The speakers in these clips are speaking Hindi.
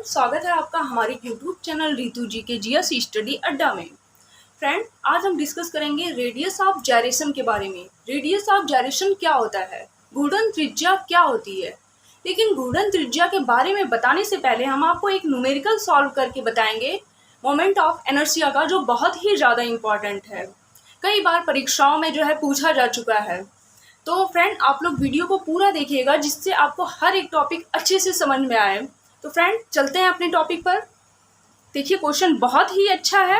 स्वागत है आपका हमारे YouTube चैनल रितु जी के जीएस स्टडी अड्डा में। फ्रेंड, आज हम डिस्कस करेंगे रेडियस ऑफ जायरेशन के बारे में। रेडियस ऑफ जायरेशन क्या होता है, घूर्णन त्रिज्या क्या होती है। लेकिन घूर्णन त्रिज्या के बारे में बताने से पहले हम आपको एक न्यूमेरिकल सॉल्व करके बताएंगे मोमेंट ऑफ इनर्शिया का, जो बहुत ही ज़्यादा इम्पॉर्टेंट है। कई बार परीक्षाओं में पूछा जा चुका है। तो फ्रेंड, आप लोग वीडियो को पूरा देखिएगा जिससे आपको हर एक टॉपिक अच्छे से समझ में आए। तो फ्रेंड, चलते हैं अपने टॉपिक पर। देखिए, क्वेश्चन बहुत ही अच्छा है।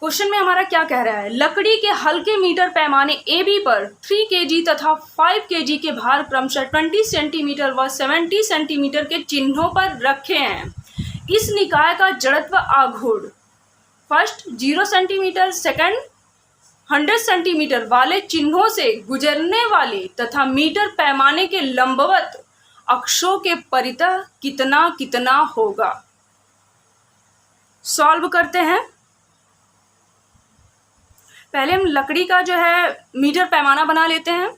क्वेश्चन में हमारा क्या कह रहा है, लकड़ी के हल्के मीटर पैमाने AB पर 3 kg तथा 5 kg के भार क्रमशः 20 सेंटीमीटर व 70 सेंटीमीटर के चिन्हों पर रखे हैं। इस निकाय का जड़त्व आघूर्ण फर्स्ट 0 सेंटीमीटर, सेकंड 100 सेंटीमीटर वाले चिन्हों से गुजरने वाले तथा मीटर पैमाने के लंबवत अक्षों के परितः कितना कितना होगा। सॉल्व करते हैं। पहले हम लकड़ी का मीटर पैमाना बना लेते हैं।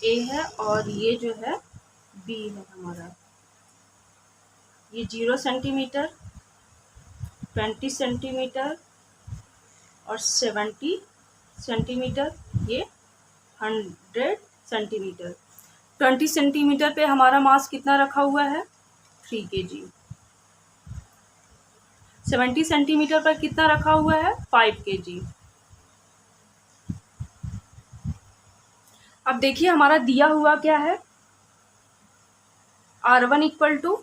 ए है और ये बी है हमारा। ये 0 सेंटीमीटर, 20 सेंटीमीटर और 70 सेंटीमीटर, ये 100 सेंटीमीटर। 20 सेंटीमीटर पे हमारा मास कितना रखा हुआ है, 3 kg। 70 सेंटीमीटर पर कितना रखा हुआ है, 5 kg। अब देखिए, हमारा दिया हुआ क्या है, R1 इक्वल टू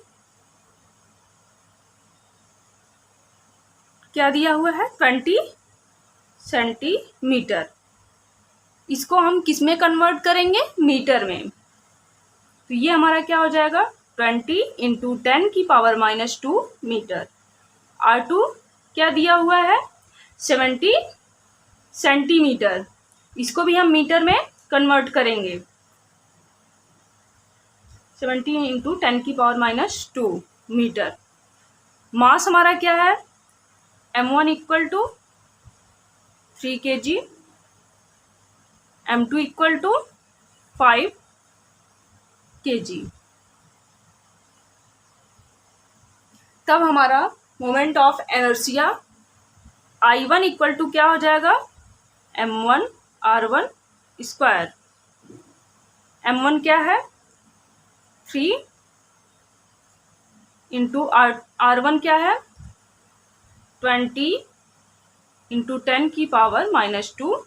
क्या दिया हुआ है, 20 सेंटीमीटर। इसको हम किस में कन्वर्ट करेंगे, मीटर में। तो ये हमारा क्या हो जाएगा, 20 इंटू 10 की पावर -2 मीटर। R2 क्या दिया हुआ है, 70 सेंटीमीटर। इसको भी हम मीटर में कन्वर्ट करेंगे। 70 इंटू 10 की पावर -2 मीटर। मास हमारा क्या है, M1 equal to 3 kg, M2 equal to 5 kg। तब हमारा moment of inertia I1 equal to क्या हो जाएगा, M1 R1 स्क्वायर। M1 क्या है, 3 इंटू R1 क्या है, 20 इंटू 10 की पावर -2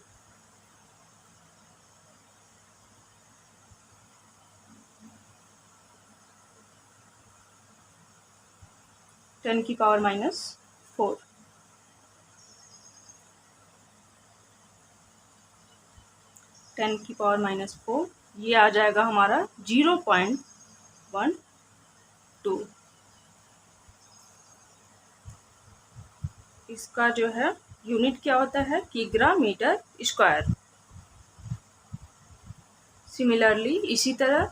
10 की पावर -4। टेन की पावर -4, ये आ जाएगा हमारा 0.12। इसका यूनिट क्या होता है, किग्रा मीटर स्क्वायर। सिमिलरली इसी तरह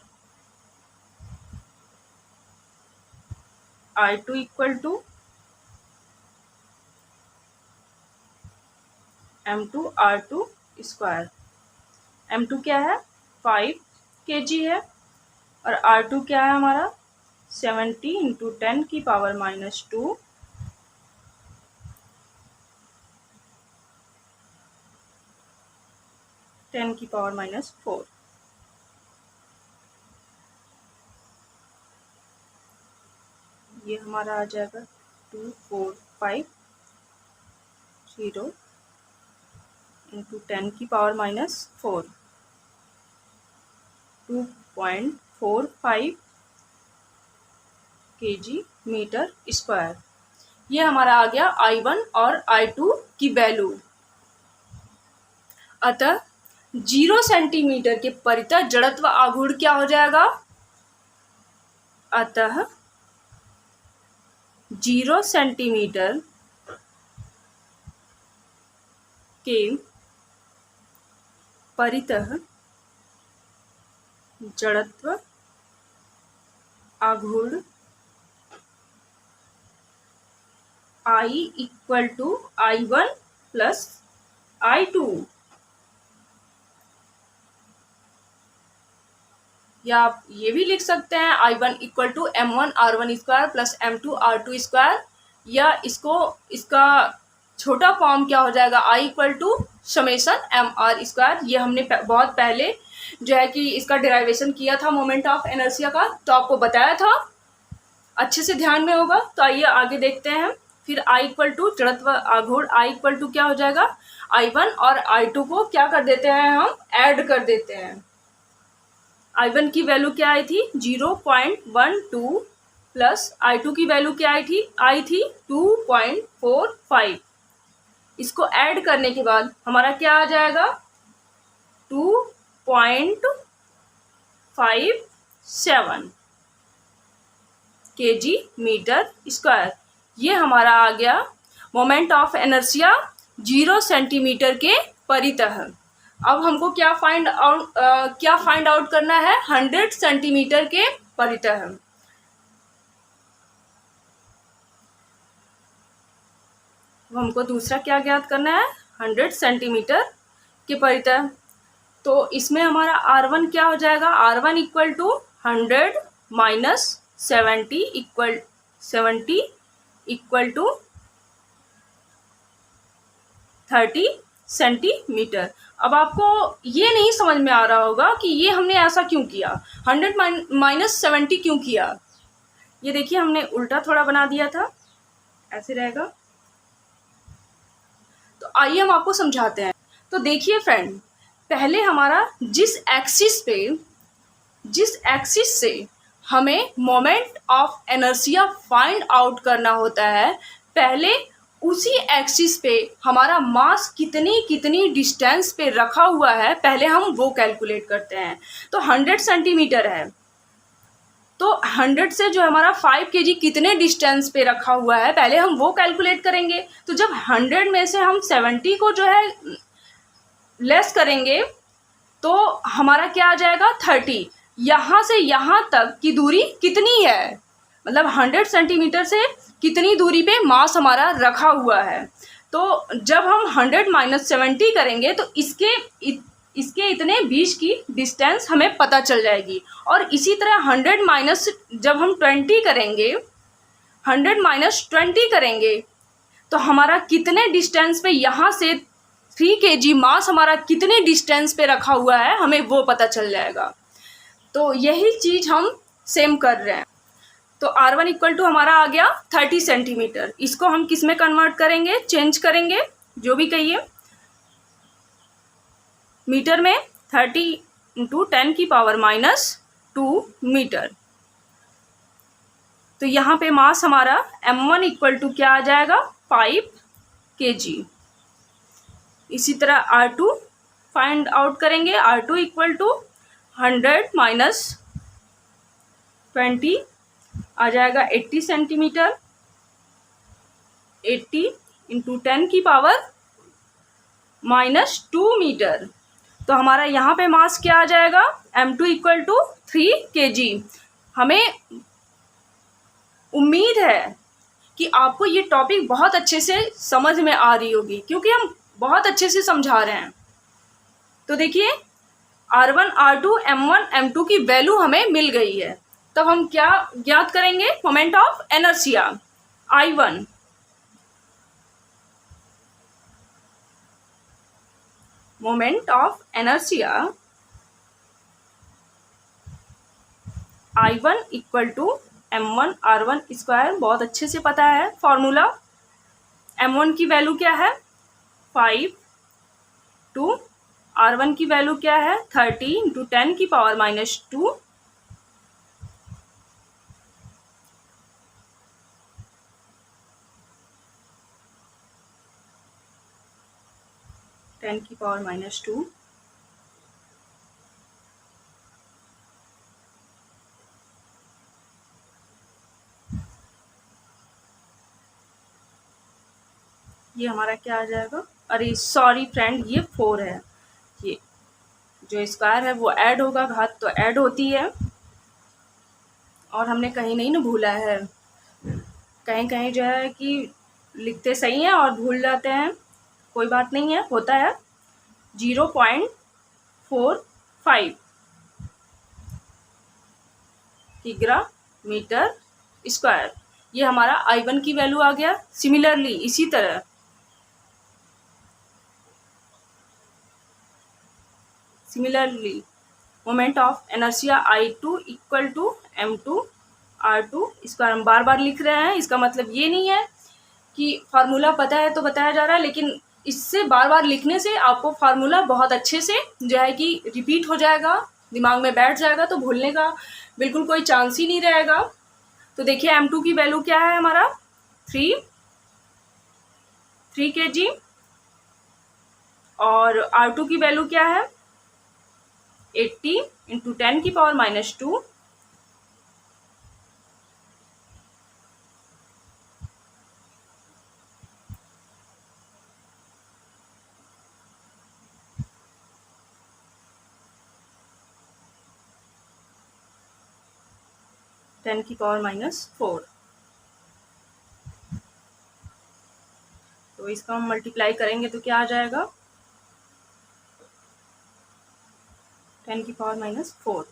I2 equal to M2 R2 square. M2 क्या है, 5 kg है और R2 क्या है हमारा, 70 इंटू 10 की पावर -2 10 की पावर -4। ये हमारा आ जाएगा 2450। Into 10⁻⁻⁴, 2.45 kg metre square. ये हमारा आ गया I1 और I2 की वैल्यू। अतः 0 सेंटीमीटर के परितः जड़त्व आघूर्ण क्या हो जाएगा? अतः 0 सेंटीमीटर के परितः जड़त्व आघूर्ण I equal to I1 plus I2, या आप ये भी लिख सकते हैं I1 equal to M1R1 square plus M2R2 square, या इसका छोटा फॉर्म क्या हो जाएगा? I equal to summation MR square. ये हमने बहुत पहले जो है कि इसका डेराइवेशन किया था मोमेंट ऑफ इनर्शिया का, तो आपको बताया था, अच्छे से ध्यान में होगा। तो आइए आगे देखते हैं। फिर I इक्वल टू जड़त्व आघूर्ण, I इक्वल टू क्या हो जाएगा? I1 और I2 को क्या कर देते हैं? हम ऐड कर देते हैं। I1 की वैल्यू क्या आई थी? 0.12 प्लस I2 की वैल्यू क्या आई थी 2.45। इसको ऐड करने के बाद हमारा क्या आ जाएगा? 2.57 kg मीटर स्क्वायर। ये हमारा आ गया मोमेंट ऑफ इनर्शिया 0 सेंटीमीटर के परितः। अब हमको क्या फाइंड आउट करना है? 100 सेंटीमीटर के परितः। अब हमको दूसरा क्या ज्ञात करना है? 100 सेंटीमीटर के परितः। तो इसमें हमारा R1 क्या हो जाएगा? R1 equal to 100 minus 70 equal to 30 centimetre. अब आपको ये नहीं समझ में आ रहा होगा कि ये हमने ऐसा क्यों किया, 100 माइनस 70 क्यों किया। ये देखिए हमने उल्टा थोड़ा बना दिया था, ऐसे रहेगा। तो आइए हम आपको समझाते हैं। तो देखिए फ्रेंड, पहले हमारा जिस एक्सिस से हमें moment of inertia find out करना होता है, पहले उसी एक्सिस पे हमारा मास कितनी डिस्टेंस पे रखा हुआ है, पहले हम वो कैलकुलेट करते हैं। तो 100 सेंटीमीटर है, तो 100 से जो हमारा 5 kg कितने डिस्टेंस पे रखा हुआ है, पहले हम वो कैलकुलेट करेंगे। तो जब 100 में से हम 70 को जो है लेस करेंगे तो हमारा क्या आ जाएगा? 30। यहाँ से यहाँ तक की दूरी कितनी है, मतलब 100 सेंटीमीटर से कितनी दूरी पे मास हमारा रखा हुआ है। तो जब हम 100 माइनस 70 करेंगे तो इसके इतने 20 की डिस्टेंस हमें पता चल जाएगी। और इसी तरह 100 माइनस जब हम 20 करेंगे, 100 माइनस 20 करेंगे तो हमारा कितने डिस्टेंस पे, यहाँ से 3 kg मास हमारा कितने डिस्टेंस पे रखा हुआ है, हमें वो पता चल जाएगा। तो यही चीज़ हम सेम कर रहे हैं। तो R1 इक्वल टू हमारा आ गया 30 सेंटीमीटर। इसको हम किस में कन्वर्ट करेंगे, चेंज करेंगे, जो भी कहिए, मीटर में। 30 इंटू 10⁻⁻² मीटर। तो यहाँ पे मास हमारा M1 इक्वल टू क्या आ जाएगा? 5 kg। इसी तरह R2 फाइंड आउट करेंगे। R2 इक्वल टू 100 माइनस 20 आ जाएगा 80 सेंटीमीटर। 80 into 10⁻⁻² metre. तो हमारा यहाँ पे मास क्या आ जाएगा? M2 equal to 3 kg। हमें उम्मीद है कि आपको ये टॉपिक बहुत अच्छे से समझ में आ रही होगी, क्योंकि हम बहुत अच्छे से समझा रहे हैं। तो देखिए R1, R2, M1, M2 की वैल्यू हमें मिल गई है। तब हम क्या ज्ञात करेंगे? Moment of inertia I1। Moment of inertia I1 equal to M1 R1 square. बहुत अच्छे से पता है फॉर्मूला। M1 की वैल्यू क्या है? 5 R1 की वैल्यू क्या है 30 इंटू 10 की पावर -2 10 की पावर -2 ये हमारा क्या आ जाएगा, अरे सॉरी फ्रेंड ये 4 है, ये जो स्क्वायर है वो ऐड होगा, घात तो ऐड होती है और हमने कहीं नहीं ना भूला है, कहीं कहीं जो है कि लिखते सही हैं और भूल जाते हैं, कोई बात नहीं है, होता है। 0.45 किग्रा मीटर स्क्वायर, ये हमारा I1 की वैल्यू आ गया। सिमिलरली इसी तरह moment of inertia I2 equal to m2 r2 square, हम बार बार लिख रहे हैं, इसका मतलब ये नहीं है कि फार्मूला पता है तो बताया जा रहा है, लेकिन इससे बार बार लिखने से आपको फार्मूला बहुत अच्छे से जो है कि रिपीट हो जाएगा, दिमाग में बैठ जाएगा, तो भूलने का बिल्कुल कोई चांस ही नहीं रहेगा। तो देखिए m2 की वैल्यू क्या है हमारा 3 kg और r2 की वैल्यू क्या है 80 इंटू 10 की पावर -2 10 की पावर -4। तो इसका हम मल्टीप्लाई करेंगे तो क्या आ जाएगा 10 की पावर -4,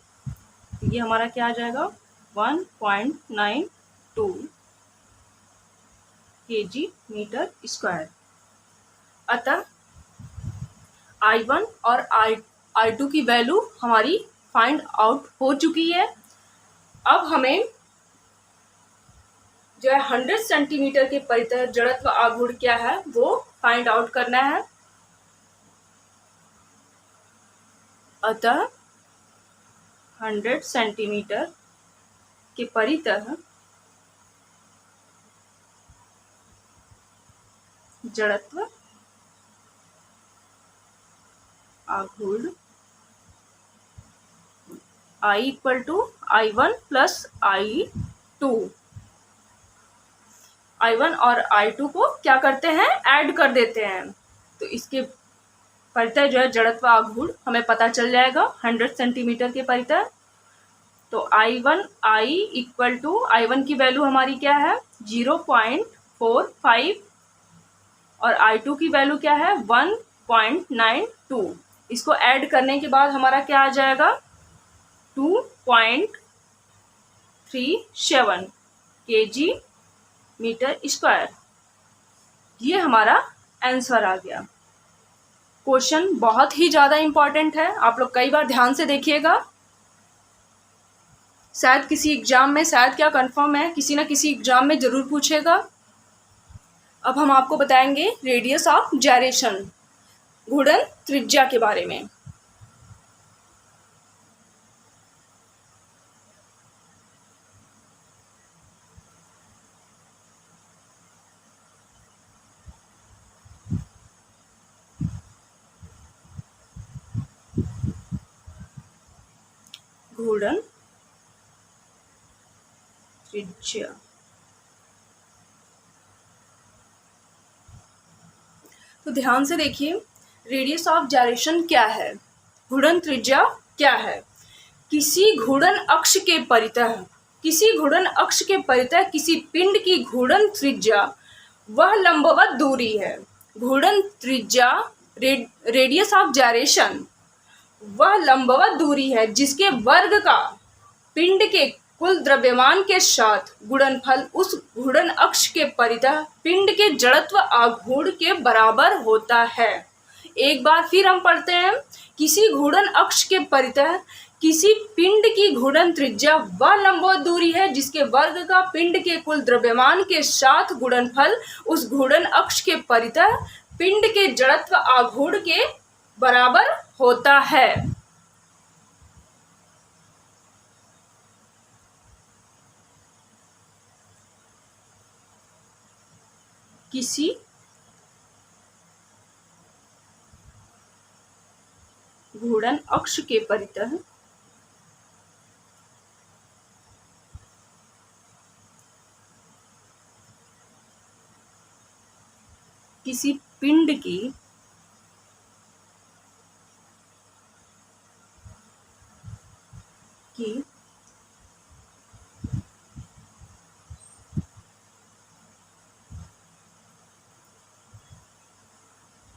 तो ये हमारा क्या आ जाएगा 1.92 kg मीटर स्क्वायर। अतः I1 और I2 की वैल्यू हमारी फाइंड आउट हो चुकी है। अब हमें जो है 100 सेंटीमीटर के परितः जड़त्व आघूर्ण क्या है वो फाइंड आउट करना है। अतः 100 सेंटीमीटर के परितः जड़त्व आघूर्ण I equal to I1 plus I2, I1 और I2 को क्या करते हैं ऐड कर देते हैं, तो इसके परितः जो है जड़त्व आघूर्ण हमें पता चल जाएगा 100 सेंटीमीटर के परितः। तो I इक्वल टू I1 की वैल्यू हमारी क्या है 0.45 और I2 की वैल्यू क्या है 1.92, इसको ऐड करने के बाद हमारा क्या आ जाएगा 2.37 kg मीटर स्क्वायर। ये हमारा आंसर आ गया। क्वेश्चन बहुत ही ज़्यादा इम्पॉर्टेंट है, आप लोग कई बार ध्यान से देखिएगा, शायद किसी एग्जाम में, शायद क्या कंफर्म है किसी ना किसी एग्जाम में ज़रूर पूछेगा। अब हम आपको बताएंगे रेडियस ऑफ जाइरेशन, घूर्णन त्रिज्या के बारे में। घूर्णन त्रिज्या, तो ध्यान से देखिए रेडियस ऑफ जाइरेशन क्या है, घूर्णन त्रिज्या क्या है। किसी घूर्णन अक्ष के परितः किसी पिंड की घूर्णन त्रिज्या वह लंबवत दूरी है। घूर्णन त्रिज्या रेडियस ऑफ जाइरेशन वह लंबवत दूरी है जिसके वर्ग का पिंड के कुल द्रव्यमान के साथ गुणनफल उस घूर्णन अक्ष के परितः पिंड के जड़त्व आघूर्ण के बराबर होता है। एक बार फिर हम पढ़ते हैं, किसी घूर्णन अक्ष के परितः किसी पिंड की घूर्णन त्रिज्या वह लंबवत दूरी है जिसके वर्ग का पिंड के कुल द्रव्यमान के साथ गुणनफल उस घूर्णन अक्ष के परितः पिंड के जड़त्व आघूर्ण के बराबर होता है। किसी घूर्णन अक्ष के परितः किसी पिंड की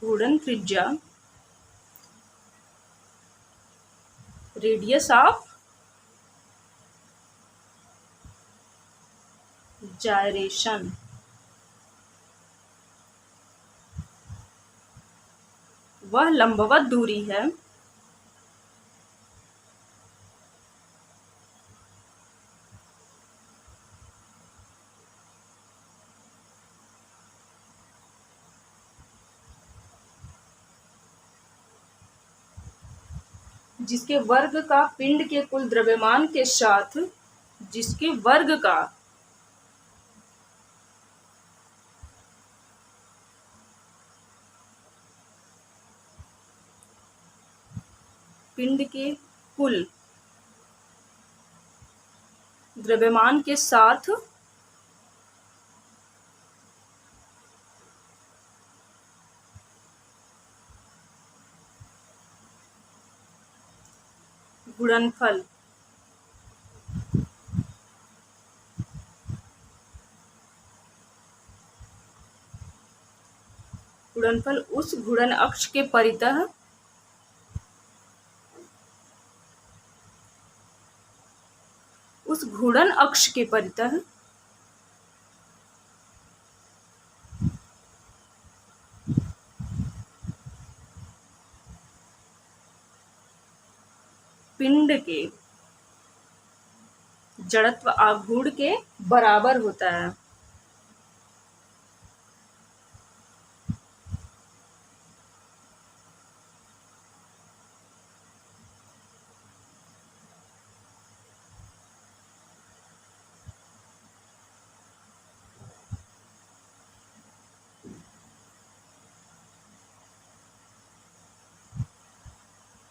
घूर्णन त्रिज्या रेडियस ऑफ जायरेशन वह लंबवत दूरी है जिसके वर्ग का पिंड के कुल द्रव्यमान के साथ जिसके वर्ग का पिंड के कुल द्रव्यमान के साथ गुणनफल उस घूर्णन अक्ष के परितः उस घूर्णन अक्ष के परितः पिंड के जड़त्व आघूर्ण के बराबर होता है।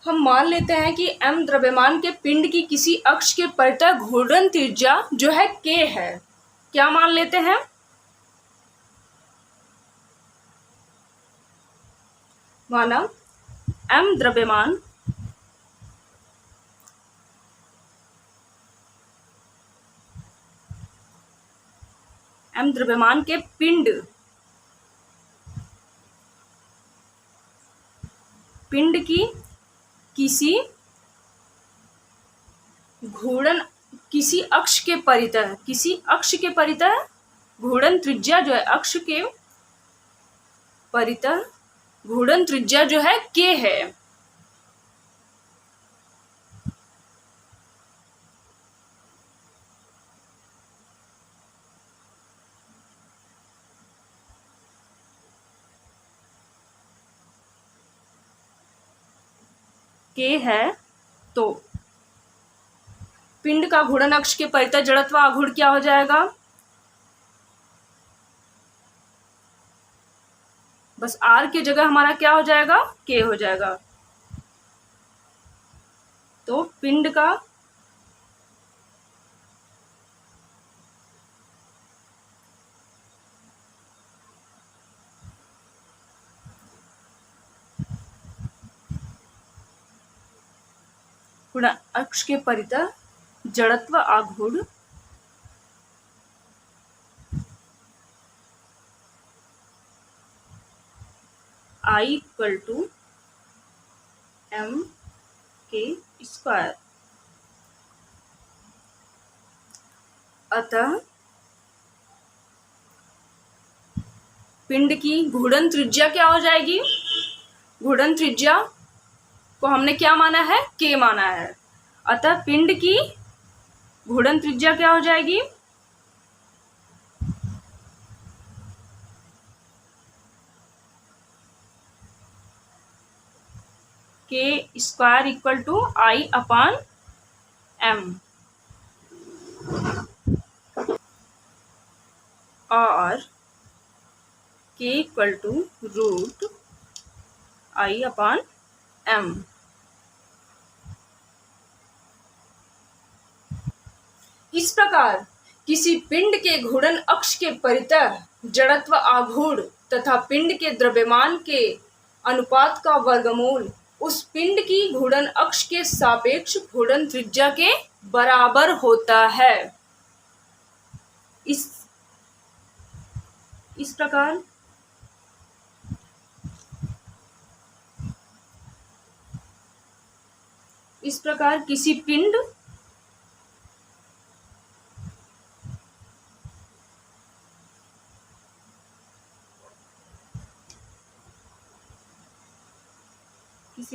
हम मान लेते हैं कि m द्रव्यमान के पिंड की किसी अक्ष के परितः घूर्णन त्रिज्या जो है k है। क्या मान लेते हैं? माना m द्रव्यमान के पिंड की किसी अक्ष के परितः घूर्णन त्रिज्या जो है अक्ष के परितः घूर्णन त्रिज्या जो है k है। k है तो पिंड का घूर्णन अक्ष के परितः जड़त्व आघूर्ण क्या हो जाएगा? बस r की जगह हमारा क्या हो जाएगा? k हो जाएगा। तो पिंड का घूर्णन अक्ष के परितः जड़त्व आघूर्ण I इक्वल टू m/k²। अतः पिंड की घूर्णन त्रिज्या क्या हो जाएगी? घूर्णन त्रिज्या को हमने क्या माना है? k माना है। अतः पिंड की घूर्णन त्रिज्या क्या हो जाएगी? K square equal to I upon m, और k equal to root I upon m. इस प्रकार किसी पिंड के घूर्णन अक्ष के परितः जड़त्व आघूर्ण तथा पिंड के द्रव्यमान के अनुपात का वर्गमूल उस पिंड की घूर्णन अक्ष के सापेक्ष घूर्णन त्रिज्या के बराबर होता है। इस प्रकार किसी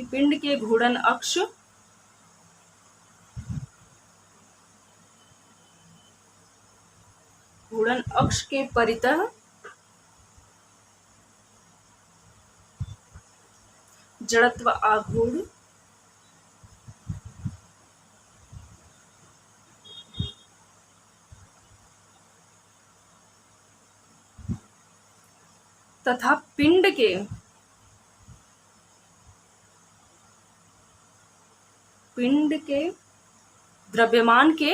पिंड के घूर्णन अक्ष के परितः जड़त्व आघूर्ण तथा पिंड के द्रव्यमान के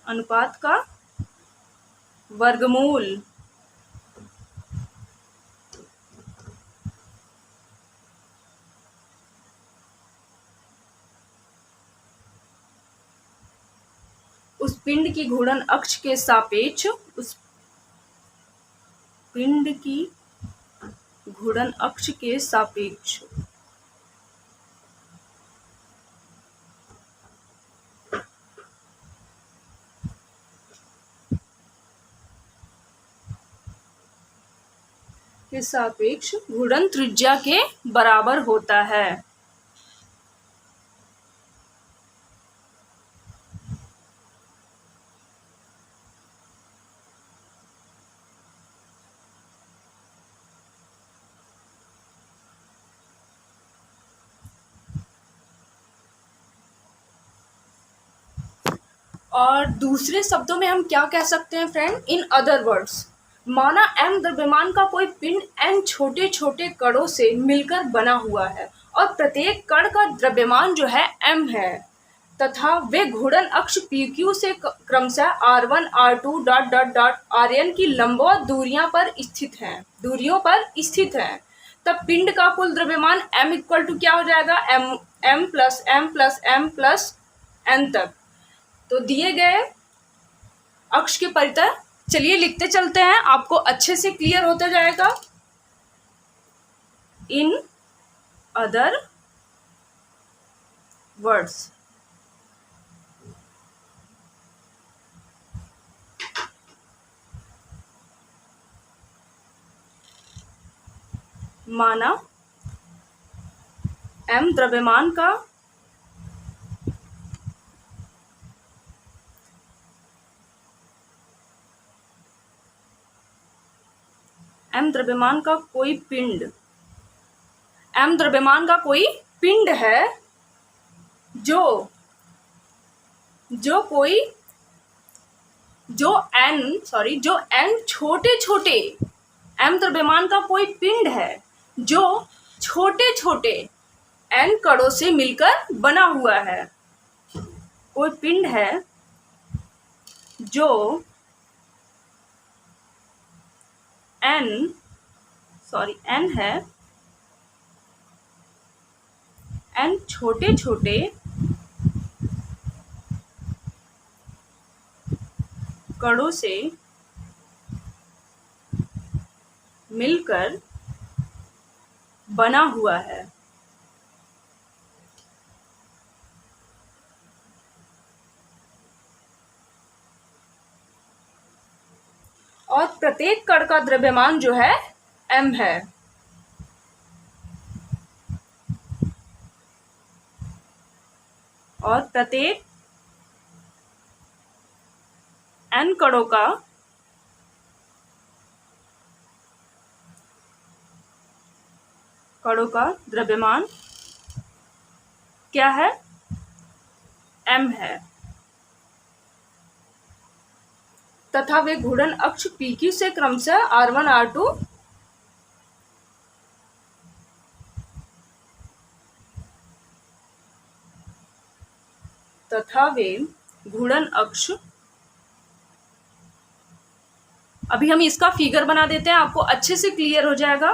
अनुपात का वर्गमूल उस पिंड की घूर्णन अक्ष के सापेक्ष घूर्णन त्रिज्या के बराबर होता है। और दूसरे शब्दों में हम क्या कह सकते हैं फ्रेंड, इन अदर वर्ड्स, माना m द्रव्यमान का कोई पिंड n छोटे छोटे कणों से मिलकर बना हुआ है और प्रत्येक कण का द्रव्यमान जो है m है तथा वे घूर्णन अक्ष PQ से क्रमशः r1 r2 dot dot dot rn की लंबवत दूरियों पर स्थित हैं, तब पिंड का कुल द्रव्यमान m इक्वल टू क्या हो जाएगा, m plus m plus m plus n तक। तो दिए गए अक्ष के परितः चलिए लिखते चलते हैं, आपको अच्छे से क्लियर होता जाएगा। इन अदर वर्ड्स, माना m द्रव्यमान का कोई पिंड है जो n छोटे छोटे m द्रव्यमान का कोई पिंड है जो छोटे छोटे n कणों से मिलकर बना हुआ है। कोई पिंड है जो n है, n छोटे छोटे कणों से मिलकर बना हुआ है। और प्रत्येक कण का द्रव्यमान जो है m है। और प्रत्येक n कणों का द्रव्यमान क्या है? m है तथा वे घूर्णन अक्ष PQ से क्रमशः R1 R2 अभी हम इसका फिगर बना देते हैं, आपको अच्छे से क्लियर हो जाएगा।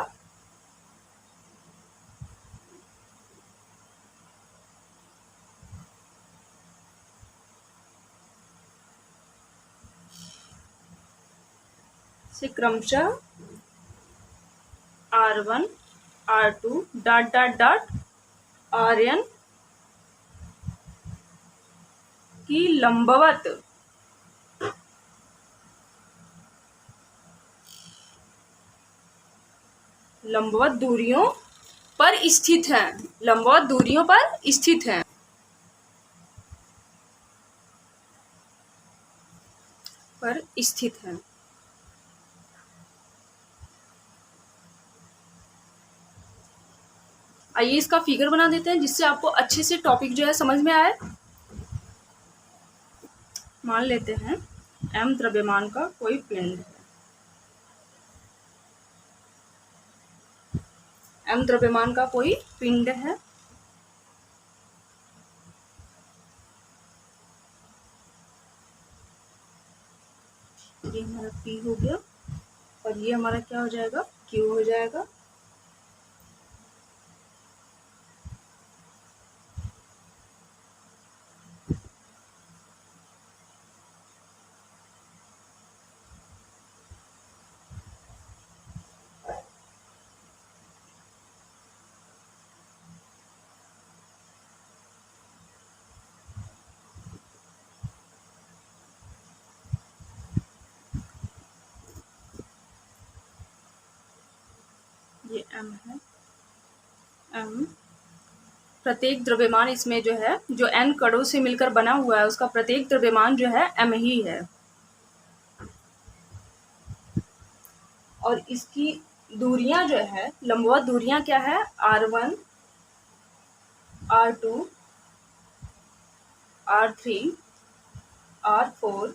से क्रमशः R1 R2 dot dot dot Rn की लंबवत दूरियों पर स्थित हैं। लंबवत दूरियों पर स्थित हैं। आइए इसका फिगर बना देते हैं जिससे आपको अच्छे से टॉपिक जो है समझ में आए। मान लेते हैं m द्रव्यमान का कोई पिंड है। m द्रव्यमान का कोई पिंड है ये हमारा P हो गया और ये हमारा क्या हो जाएगा? Q हो जाएगा। ये m है। m प्रत्येक द्रव्यमान इसमें जो है, जो n कणों से मिलकर बना हुआ है, उसका प्रत्येक द्रव्यमान जो है m ही है। और इसकी दूरियां जो है, लंबवत दूरियां क्या है? R1 R2 R3 R4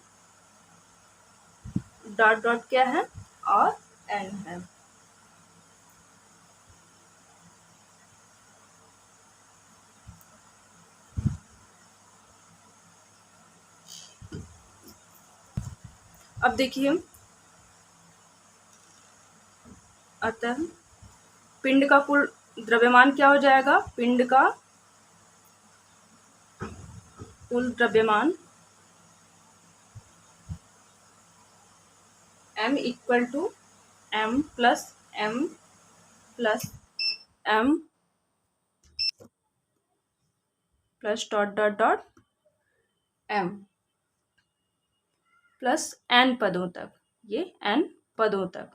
dot dot क्या है? और n है। अब देखिए, अतः पिंड का कुल द्रव्यमान क्या हो जाएगा? पिंड का कुल द्रव्यमान m equal to m plus m plus m plus dot dot dot m plus n पदों तक, ये n पदों तक।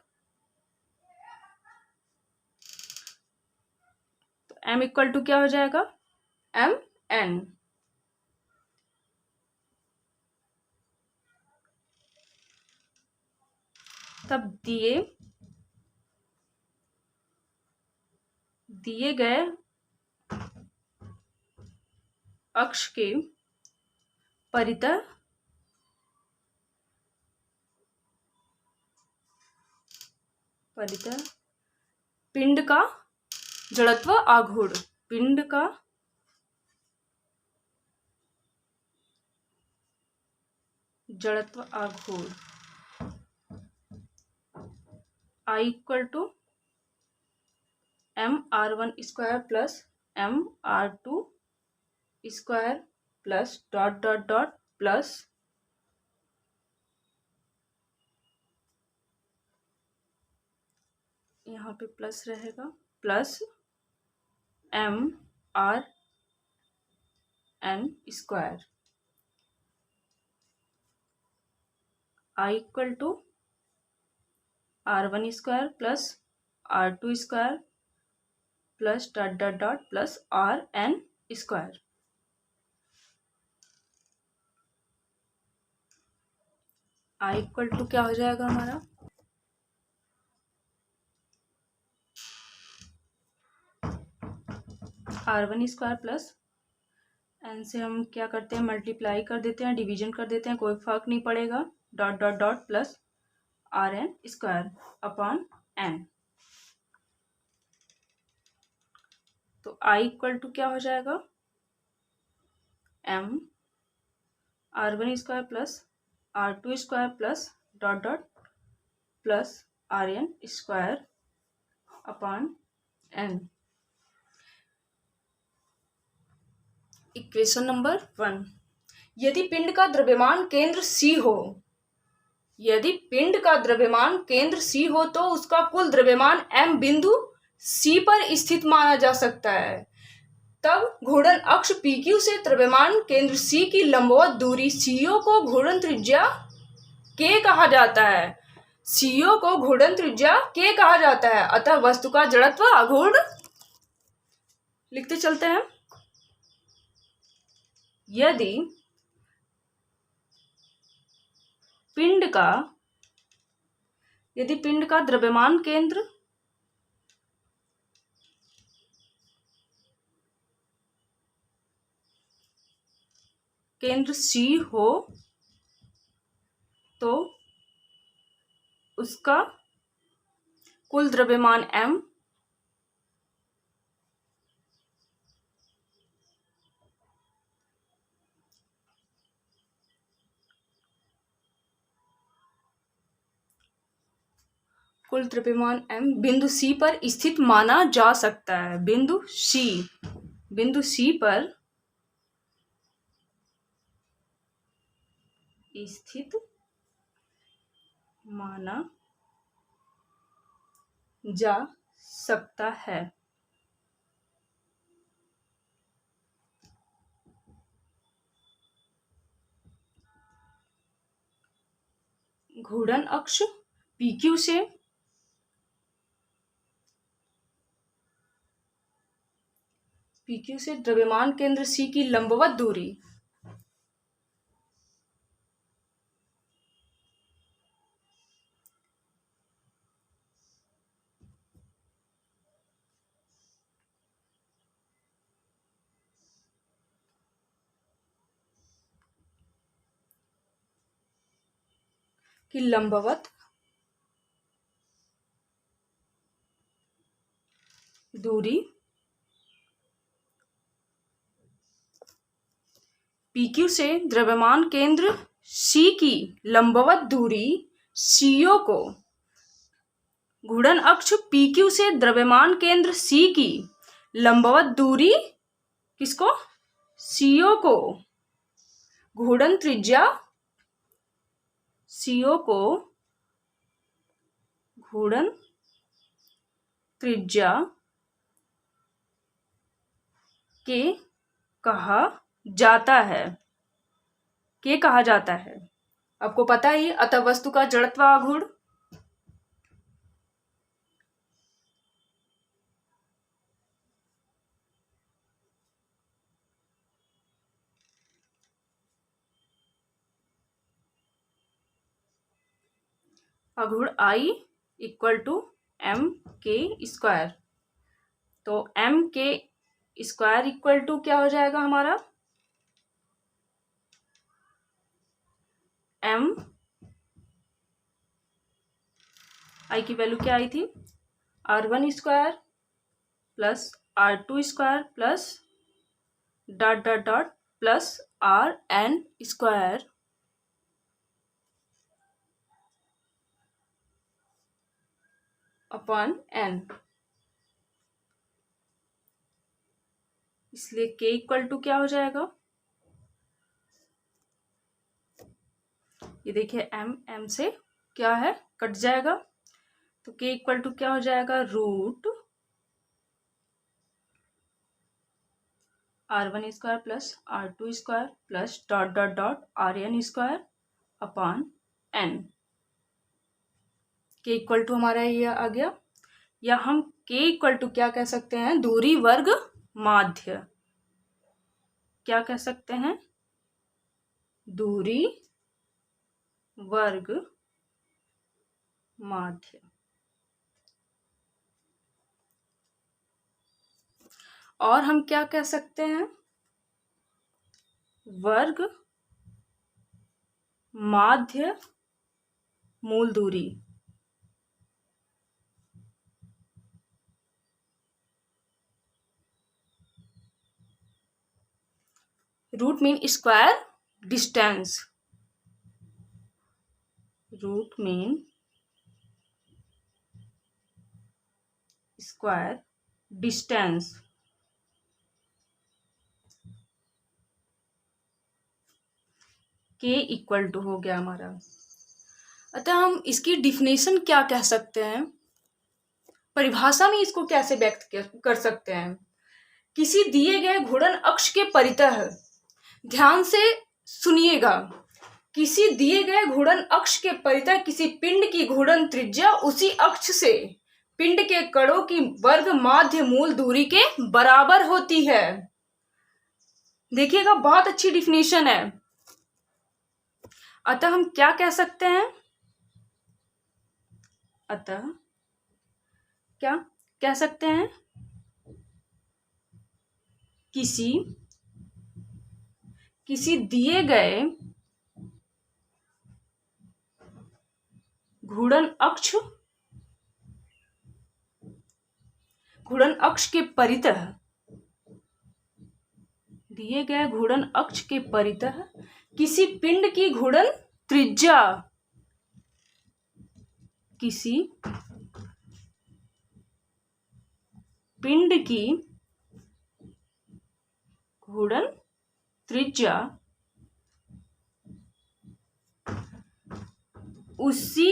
तो m इक्वल टू क्या हो जाएगा? m n। तब दिए गए अक्ष के परितः पिंड का जड़त्व आघूर्ण, पिंड का जड़त्व आघूर्ण I equal to m R1 square plus m R2 square plus dot dot dot plus यहाँ पे प्लस रहेगा, plus m R n square I equal to R1 square plus R2 square plus dot dot dot plus R n square. I equal to क्या हो जाएगा हमारा, r1² प्लस n से हम क्या करते हैं, मल्टीप्लाई कर देते हैं, डिवीजन कर देते हैं, कोई फर्क नहीं पड़ेगा, dot dot dot plus rn² upon n। तो i इक्वल टू क्या हो जाएगा, m r1² plus r2² plus dot dot plus rn² upon n। Equation number 1, यदि पिंड का द्रव्यमान केंद्र C हो, यदि पिंड का द्रव्यमान केंद्र C हो तो उसका कुल द्रव्यमान m बिंदु C पर स्थित माना जा सकता है। तब घूर्णन अक्ष PQ से द्रव्यमान केंद्र C की लंबवत दूरी CO को घूर्णन त्रिज्या K कहा जाता है। CO को घूर्णन त्रिज्या K कहा जाता है। अतः वस्तु का जड़त्व आघूर्ण, लिखते चलते हैं, यदि पिंड का द्रव्यमान केंद्र C हो तो उसका कुल द्रव्यमान m बिंदु C पर स्थित माना जा सकता है। बिंदु C पर स्थित माना जा सकता है। घूर्णन अक्ष PQ से द्रव्यमान केंद्र C की लंबवत दूरी की लंबवत दूरी PQ से द्रव्यमान केंद्र C की लंबवत दूरी CO को घूर्णन अक्ष PQ से द्रव्यमान केंद्र C की लंबवत दूरी किसको, CO को घूर्णन त्रिज्या CO को घूर्णन त्रिज्या के कहा जाता है, आपको पता ही। अतः वस्तु का जड़त्व आघूर्ण, I इक्वल टू mk²। तो mk² इक्वल टू क्या हो जाएगा हमारा, I की वैल्यू क्या आई थी, r1² plus r2² plus dot dot dot plus rn² upon n। इसलिए k इक्वल टू क्या हो जाएगा, ये देखिए m से क्या है, कट जाएगा। तो k इक्वल टू क्या हो जाएगा, root r1² plus r2² plus dot dot dot rn² upon n। k equal to हमारा ये आ गया, या हम k इक्वल टू क्या कह सकते हैं, दूरी वर्ग माध्य, क्या कह सकते हैं, दूरी वर्ग माध्य। और हम क्या कह सकते हैं? वर्ग माध्य मूल दूरी। Root mean square distance. Root mean square distance. K equal to हो गया हमारा। अतः हम इसकी डिफिनेशन क्या कह सकते हैं, परिभाषा में इसको कैसे व्यक्त कर सकते हैं? किसी दिए गए घूर्णन अक्ष के परितः, ध्यान से सुनिएगा, किसी दिए गए घूर्णन अक्ष के परितः किसी पिंड की घूर्णन त्रिज्या उसी अक्ष से पिंड के कणों की वर्ग माध्य मूल दूरी के बराबर होती है। देखिएगा, बहुत अच्छी डिफिनेशन है। अतः हम क्या कह सकते हैं? अतः क्या कह सकते हैं? किसी दिए गए घूर्णन अक्ष के परितः, दिए गए घूर्णन अक्ष के परितः किसी पिंड की घूर्णन त्रिज्या, किसी पिंड की घूर्णन त्रिज्या उसी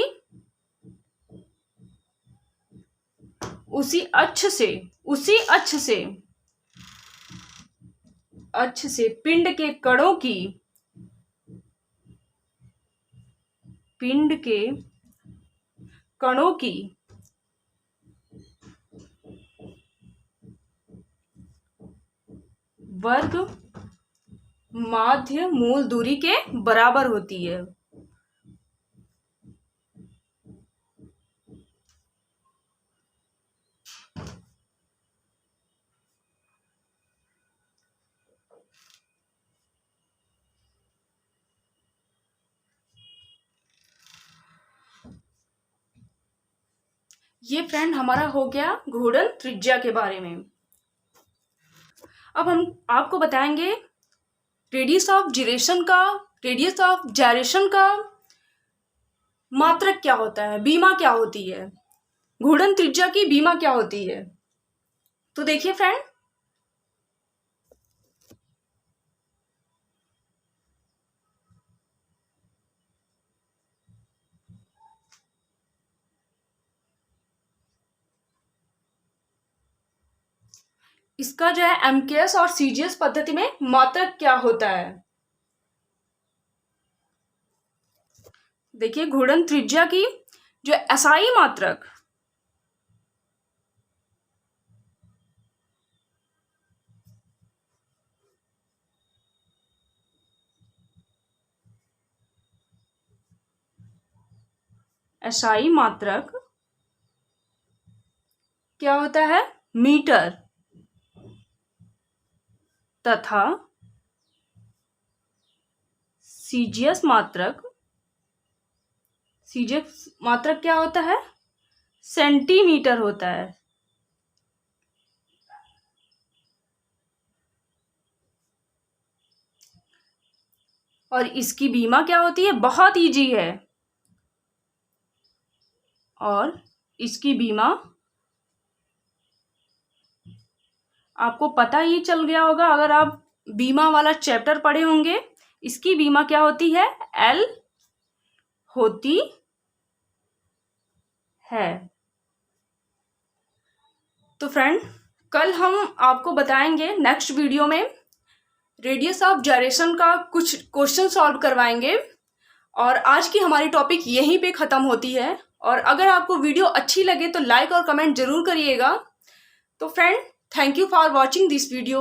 अक्ष से पिंड के कणों की वर्ग माध्य मूल दूरी के बराबर होती है। ये फ्रेंड हमारा हो गया घूर्णन त्रिज्या के बारे में। अब हम आपको बताएंगे रेडियस ऑफ जाइरेशन का मात्रक क्या होता है, बीमा क्या होती है, घूर्णन त्रिज्या की बीमा क्या होती है। तो देखिए फ्रेंड, इसका जो है एमकेएस और सीजीएस पद्धति में मात्रक क्या होता है। देखिए, घूर्णन त्रिज्या की जो एसआई मात्रक, एसआई मात्रक क्या होता है? मीटर। तथा सीजीएस मात्रक क्या होता है? सेंटीमीटर होता है। और इसकी बीमा क्या होती है? बहुत इजी है। और इसकी बीमा आपको पता ही चल गया होगा अगर आप बीमा वाला चैप्टर पढ़े होंगे। इसकी बीमा क्या होती है? एल होती है। तो फ्रेंड, कल हम आपको बताएंगे नेक्स्ट वीडियो में रेडियस ऑफ जाइरेशन का कुछ क्वेश्चन सॉल्व करवाएंगे। और आज की हमारी टॉपिक यहीं पे ख़त्म होती है। और अगर आपको वीडियो अच्छी लगे तो लाइक और कमेंट जरूर करिएगा। तो friend, thank you for watching this video.